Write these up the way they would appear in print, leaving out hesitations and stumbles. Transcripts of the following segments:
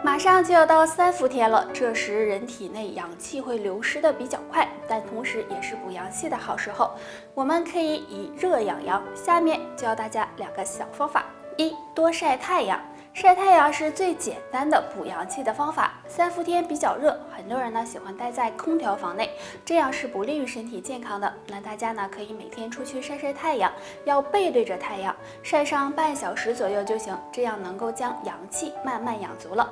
马上就要到3伏天了，这时人体内阳气会流失的比较快，但同时也是补阳气的好时候。我们可以以热养阳。下面教大家2个小方法：一、多晒太阳。晒太阳是最简单的补阳气的方法。3伏天比较热，很多人呢喜欢待在空调房内，这样是不利于身体健康的。那大家呢可以每天出去晒晒太阳，要背对着太阳，晒上半小时左右就行，这样能够将阳气慢慢养足了。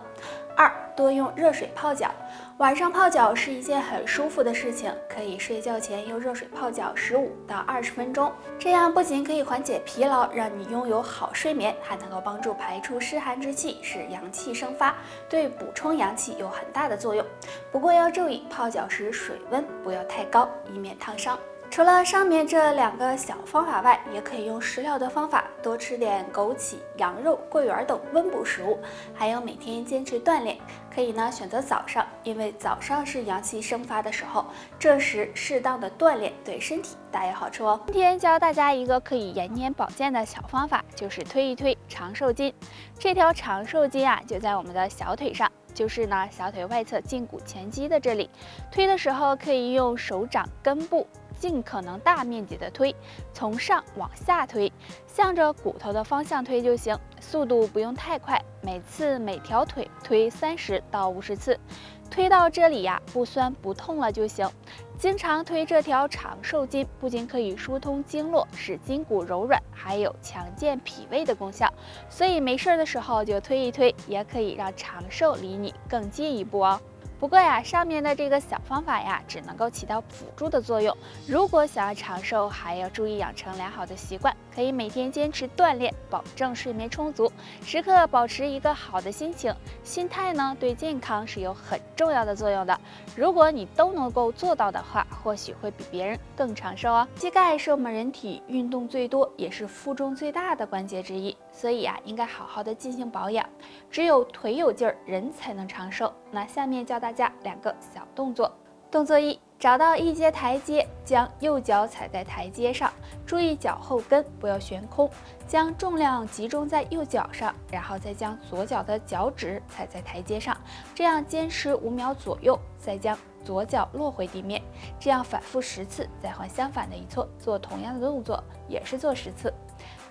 2、多用热水泡脚。晚上泡脚是一件很舒服的事情，可以睡觉前用热水泡脚15到20分钟，这样不仅可以缓解疲劳，让你拥有好睡眠，还能够帮助排出湿寒之气，使阳气生发，对补充阳气有很大的作用。不过要注意，泡脚时水温不要太高，以免烫伤。除了上面这2个小方法外，也可以用食疗的方法，多吃点枸杞、羊肉、桂圆等温补食物，还有每天坚持锻炼。可以呢选择早上，因为早上是阳气生发的时候，这时适当的锻炼对身体大有好处哦。今天教大家一个可以延年保健的小方法，就是推一推长寿筋。这条长寿筋啊，就在我们的小腿上，就是呢小腿外侧胫骨前肌的这里。推的时候可以用手掌根部尽可能大面积的推，从上往下推，向着骨头的方向推就行，速度不用太快，每次每条腿推30到50次。推到这里呀，不酸不痛了就行。经常推这条长寿筋，不仅可以疏通经络，使筋骨柔软，还有强健脾胃的功效。所以没事的时候就推一推，也可以让长寿离你更近一步哦。不过呀，上面的这个小方法呀，只能够起到辅助的作用。如果想要长寿，还要注意养成良好的习惯，可以每天坚持锻炼，保证睡眠充足，时刻保持一个好的心情。心态呢，对健康是有很重要的作用的。如果你都能够做到的话，或许会比别人更长寿哦。膝盖是我们人体运动最多，也是负重最大的关节之一，所以呀，应该好好的进行保养。只有腿有劲儿，人才能长寿。那下面教大家2个小动作。动作1，找到一阶台阶，将右脚踩在台阶上，注意脚后跟不要悬空，将重量集中在右脚上，然后再将左脚的脚趾踩在台阶上，这样坚持5秒左右，再将左脚落回地面，这样反复10次，再换相反的一侧做同样的动作，也是做10次。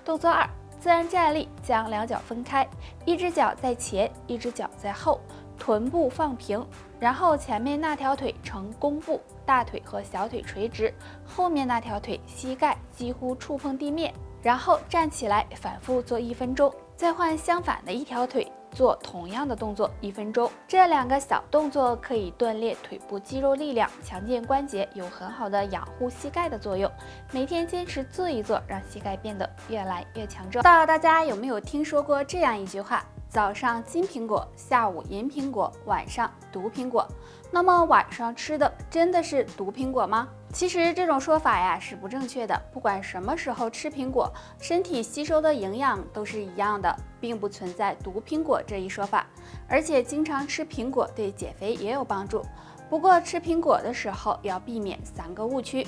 动作2，自然站立，将2脚分开，一只脚在前，一只脚在后，臀部放平，然后前面那条腿呈弓步，大腿和小腿垂直，后面那条腿膝盖几乎触碰地面，然后站起来反复做1分钟，再换相反的一条腿做同样的动作1分钟。这2个小动作可以锻炼腿部肌肉力量，强健关节，有很好的养护膝盖的作用。每天坚持做一做，让膝盖变得越来越强壮。不知道大家有没有听说过这样一句话：早上金苹果，下午银苹果，晚上毒苹果。那么晚上吃的真的是毒苹果吗？其实这种说法呀是不正确的，不管什么时候吃苹果，身体吸收的营养都是一样的，并不存在毒苹果这一说法。而且经常吃苹果对减肥也有帮助。不过吃苹果的时候要避免3个误区。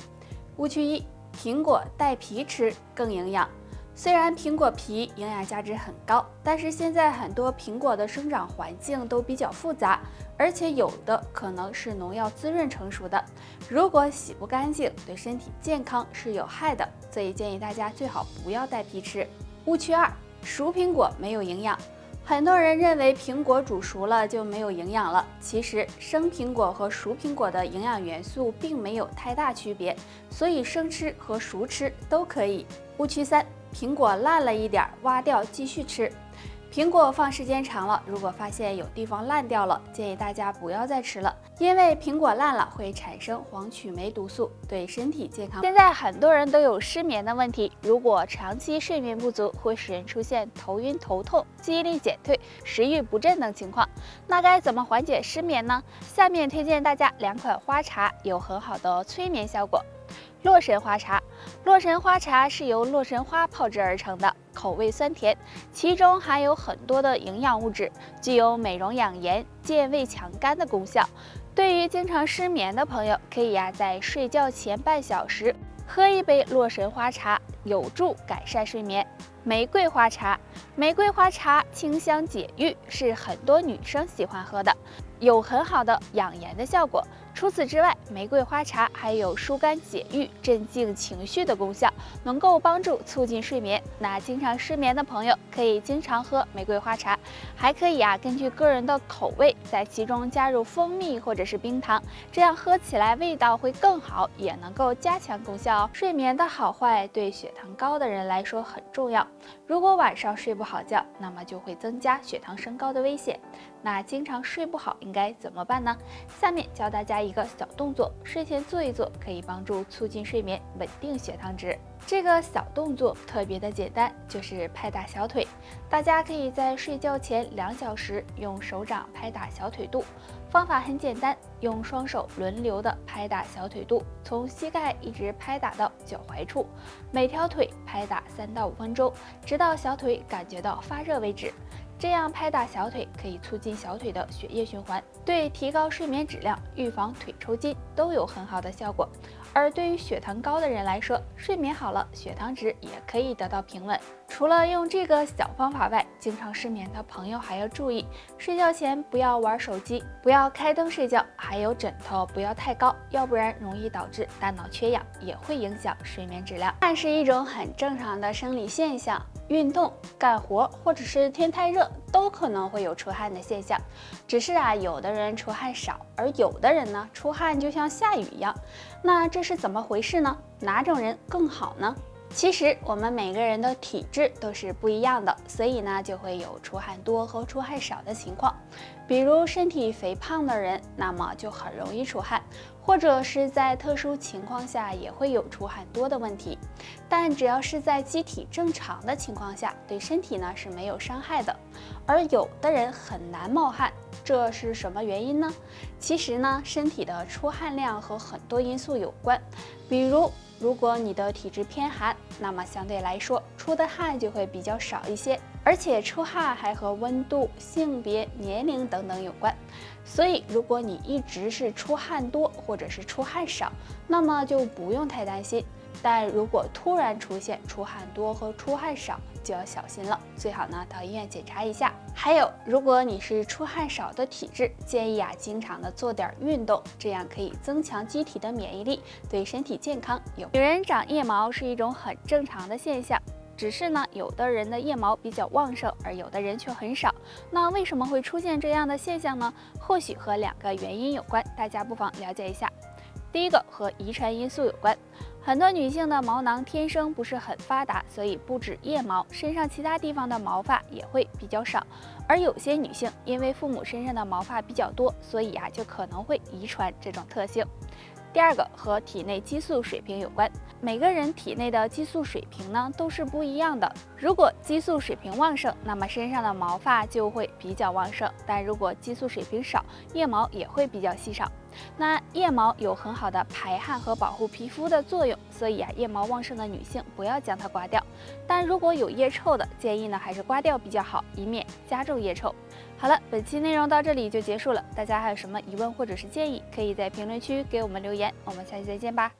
误区1，苹果带皮吃更营养。虽然苹果皮营养价值很高，但是现在很多苹果的生长环境都比较复杂，而且有的可能是农药滋润成熟的，如果洗不干净，对身体健康是有害的，所以建议大家最好不要带皮吃。误区2，熟苹果没有营养。很多人认为苹果煮熟了就没有营养了，其实生苹果和熟苹果的营养元素并没有太大区别，所以生吃和熟吃都可以。误区3，苹果烂了一点，挖掉继续吃。苹果放时间长了，如果发现有地方烂掉了，建议大家不要再吃了，因为苹果烂了会产生黄曲霉毒素，对身体健康。现在很多人都有失眠的问题，如果长期睡眠不足，会使人出现头晕头痛、记忆力减退、食欲不振等情况。那该怎么缓解失眠呢？下面推荐大家2款花茶，有很好的催眠效果。洛神花茶，洛神花茶是由洛神花泡制而成的，口味酸甜，其中含有很多的营养物质，具有美容养颜、健胃强肝的功效。对于经常失眠的朋友，可以在睡觉前半小时喝一杯洛神花茶，有助改善睡眠。玫瑰花茶，玫瑰花茶清香解郁，是很多女生喜欢喝的，有很好的养颜的效果。除此之外，玫瑰花茶还有疏肝解郁、镇静情绪的功效，能够帮助促进睡眠。那经常失眠的朋友可以经常喝玫瑰花茶，还可以根据个人的口味，在其中加入蜂蜜或者是冰糖，这样喝起来味道会更好，也能够加强功效哦。睡眠的好坏对血糖高的人来说很重要，如果晚上睡不好觉，那么就会增加血糖升高的危险。那经常睡不好应该怎么办呢？下面教大家一个小动作，睡前做一做，可以帮助促进睡眠，稳定血糖值。这个小动作特别的简单，就是拍打小腿。大家可以在睡觉前2小时用手掌拍打小腿肚，方法很简单，用双手轮流的拍打小腿肚，从膝盖一直拍打到脚踝处，每条腿拍打3到5分钟，直到小腿感觉到发热为止。这样拍打小腿可以促进小腿的血液循环，对提高睡眠质量、预防腿抽筋都有很好的效果。而对于血糖高的人来说，睡眠好了，血糖值也可以得到平稳。除了用这个小方法外，经常失眠的朋友还要注意，睡觉前不要玩手机，不要开灯睡觉，还有枕头不要太高，要不然容易导致大脑缺氧，也会影响睡眠质量。汗是一种很正常的生理现象，运动、干活或者是天太热，都可能会有出汗的现象。只是有的人出汗少，而有的人呢，出汗就像下雨一样。那这是怎么回事呢？哪种人更好呢？其实我们每个人的体质都是不一样的，所以呢就会有出汗多和出汗少的情况。比如身体肥胖的人，那么就很容易出汗，或者是在特殊情况下也会有出汗多的问题。但只要是在机体正常的情况下，对身体呢是没有伤害的。而有的人很难冒汗，这是什么原因呢？其实呢，身体的出汗量和很多因素有关，比如果你的体质偏寒，那么相对来说出的汗就会比较少一些，而且出汗还和温度、性别、年龄等等有关。所以如果你一直是出汗多或者是出汗少，那么就不用太担心。但如果突然出现出汗多和出汗少，就要小心了，最好呢到医院检查一下。还有，如果你是出汗少的体质，建议经常的做点运动，这样可以增强机体的免疫力，对身体健康有。女人长腋毛是一种很正常的现象，只是呢，有的人的腋毛比较旺盛，而有的人却很少。那为什么会出现这样的现象呢？或许和2个原因有关，大家不妨了解一下。第一个和遗传因素有关，很多女性的毛囊天生不是很发达，所以不止腋毛，身上其他地方的毛发也会比较少。而有些女性因为父母身上的毛发比较多，所以就可能会遗传这种特性。第二个和体内激素水平有关，每个人体内的激素水平呢都是不一样的。如果激素水平旺盛，那么身上的毛发就会比较旺盛；但如果激素水平少，腋毛也会比较稀少。那腋毛有很好的排汗和保护皮肤的作用，所以腋毛旺盛的女性不要将它刮掉。但如果有腋臭的，建议呢还是刮掉比较好，以免加重腋臭。好了，本期内容到这里就结束了，大家还有什么疑问或者是建议，可以在评论区给我们留言，我们下期再见吧。